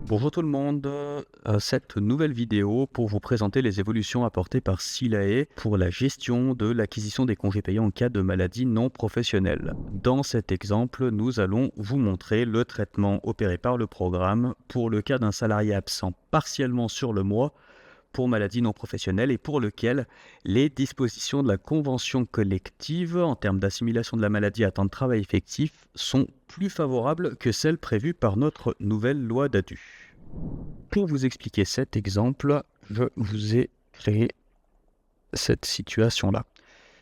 Bonjour tout le monde, cette nouvelle vidéo pour vous présenter les évolutions apportées par Silae pour la gestion de l'acquisition des congés payés en cas de maladie non professionnelle. Dans cet exemple, nous allons vous montrer le traitement opéré par le programme pour le cas d'un salarié absent partiellement sur le mois pour maladie non professionnelle et pour lequel les dispositions de la convention collective en termes d'assimilation de la maladie à temps de travail effectif sont plus favorables que celles prévues par notre nouvelle loi DADU. Pour vous expliquer cet exemple, je vous ai créé cette situation-là.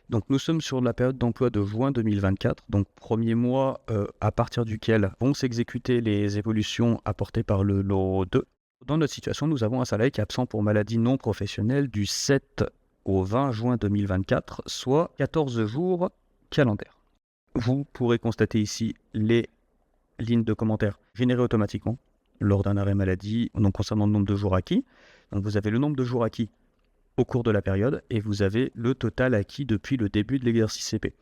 Donc nous sommes sur la période d'emploi de juin 2024, donc premier mois à partir duquel vont s'exécuter les évolutions apportées par le lot 2. Dans notre situation, nous avons un salarié qui est absent pour maladie non professionnelle du 7 au 20 juin 2024, soit 14 jours calendaires. Vous pourrez constater ici les lignes de commentaires générées automatiquement lors d'un arrêt maladie, donc concernant le nombre de jours acquis. Donc vous avez le nombre de jours acquis au cours de la période et vous avez le total acquis depuis le début de l'exercice CP.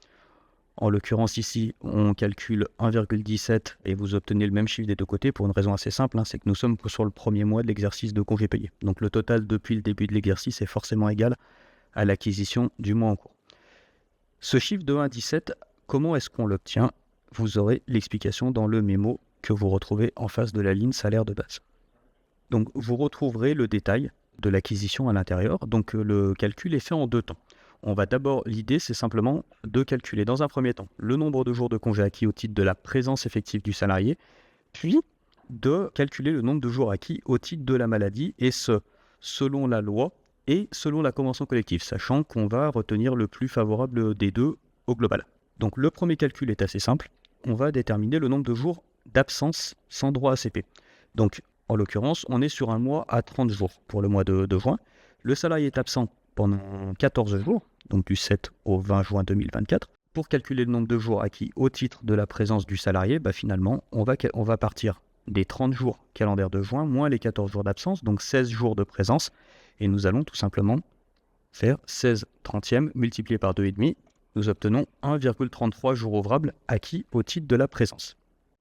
En l'occurrence ici, on calcule 1,17 et vous obtenez le même chiffre des deux côtés pour une raison assez simple, c'est que nous sommes sur le premier mois de l'exercice de congé payé. Donc le total depuis le début de l'exercice est forcément égal à l'acquisition du mois en cours. Ce chiffre de 1,17, comment est-ce qu'on l'obtient? Vous aurez l'explication dans le mémo que vous retrouvez en face de la ligne salaire de base. Donc vous retrouverez le détail de l'acquisition à l'intérieur. Donc le calcul est fait en deux temps. On va d'abord, l'idée c'est simplement de calculer dans un premier temps le nombre de jours de congés acquis au titre de la présence effective du salarié, puis de calculer le nombre de jours acquis au titre de la maladie, et ce, selon la loi et selon la convention collective, sachant qu'on va retenir le plus favorable des deux au global. Donc le premier calcul est assez simple, on va déterminer le nombre de jours d'absence sans droit à CP. Donc en l'occurrence, on est sur un mois à 30 jours pour le mois de juin. Le salarié est absent pendant 14 jours, donc du 7 au 20 juin 2024. Pour calculer le nombre de jours acquis au titre de la présence du salarié, finalement, on va partir des 30 jours calendaires de juin, moins les 14 jours d'absence, donc 16 jours de présence. Et nous allons tout simplement faire 16 trentièmes multiplié par 2,5. Nous obtenons 1,33 jours ouvrables acquis au titre de la présence.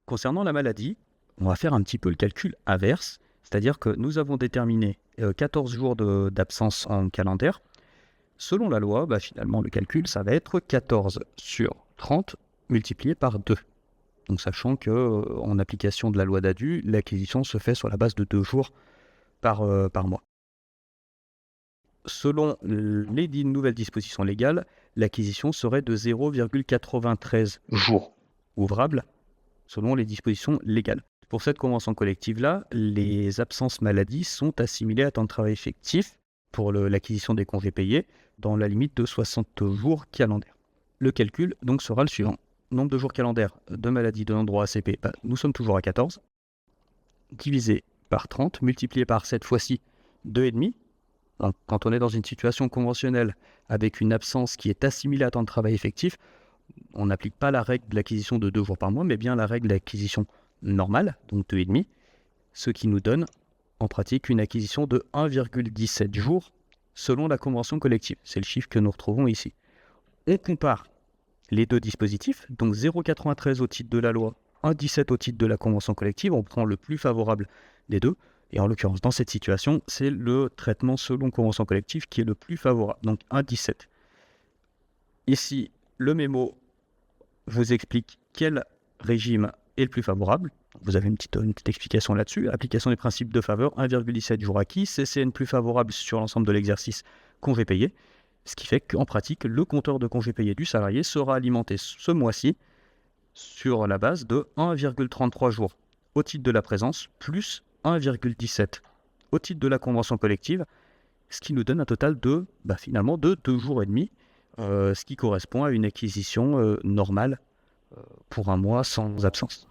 Concernant la maladie, on va faire un petit peu le calcul inverse, c'est-à-dire que nous avons déterminé 14 jours d'absence en calendaire. Selon la loi, finalement, le calcul, ça va être 14 sur 30 multiplié par 2. Donc sachant qu'en application de la loi DADU, l'acquisition se fait sur la base de 2 jours par mois. Selon les nouvelles dispositions légales, l'acquisition serait de 0,93 jours ouvrables selon les dispositions légales. Pour cette convention collective-là, les absences maladie sont assimilées à temps de travail effectif pour l'acquisition des congés payés dans la limite de 60 jours calendaires. Le calcul donc sera le suivant. Nombre de jours calendaires de maladie donnant droit à CP, nous sommes toujours à 14, divisé par 30, multiplié par cette fois-ci 2,5. Donc, quand on est dans une situation conventionnelle avec une absence qui est assimilée à temps de travail effectif, on n'applique pas la règle de l'acquisition de 2 jours par mois, mais bien la règle d'acquisition normale, donc 2,5, ce qui nous donne en pratique une acquisition de 1,17 jours selon la convention collective. C'est le chiffre que nous retrouvons ici. On compare les deux dispositifs, donc 0,93 au titre de la loi, 1,17 au titre de la convention collective, on prend le plus favorable des deux, et en l'occurrence dans cette situation, c'est le traitement selon convention collective qui est le plus favorable, donc 1,17. Ici, le mémo vous explique quel régime est le plus favorable. Vous avez une petite explication là-dessus. Application des principes de faveur, 1,17 jours acquis, CCN plus favorable sur l'ensemble de l'exercice congé payé, ce qui fait qu'en pratique, le compteur de congé payé du salarié sera alimenté ce mois-ci sur la base de 1,33 jours au titre de la présence, plus 1,17 au titre de la convention collective, ce qui nous donne un total de, finalement, de 2 jours et demi, ce qui correspond à une acquisition normale pour un mois sans absence.